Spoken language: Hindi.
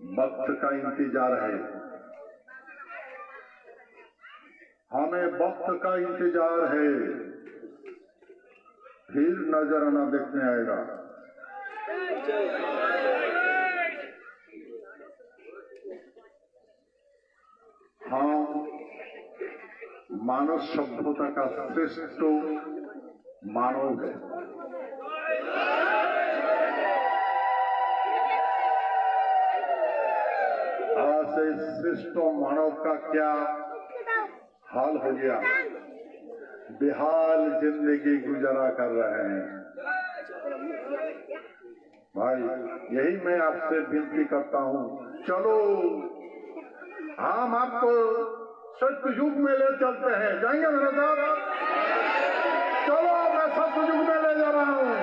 वक्त का इंतजार है, हमें वक्त का इंतजार है, फिर नजराना देखने आएगा। हाँ, मानव सभ्यता का श्रेष्ठ मानव है। आज इस श्रेष्ठ मानव का क्या हाल हो गया, बेहाल जिंदगी गुजारा कर रहे हैं। भाई, यही मैं आपसे विनती करता हूँ, चलो हम आपको सत्ययुग में ले चलते हैं। जाएंगे मेरे साथ? चलो, मैं सत्ययुग में ले जा रहा हूँ।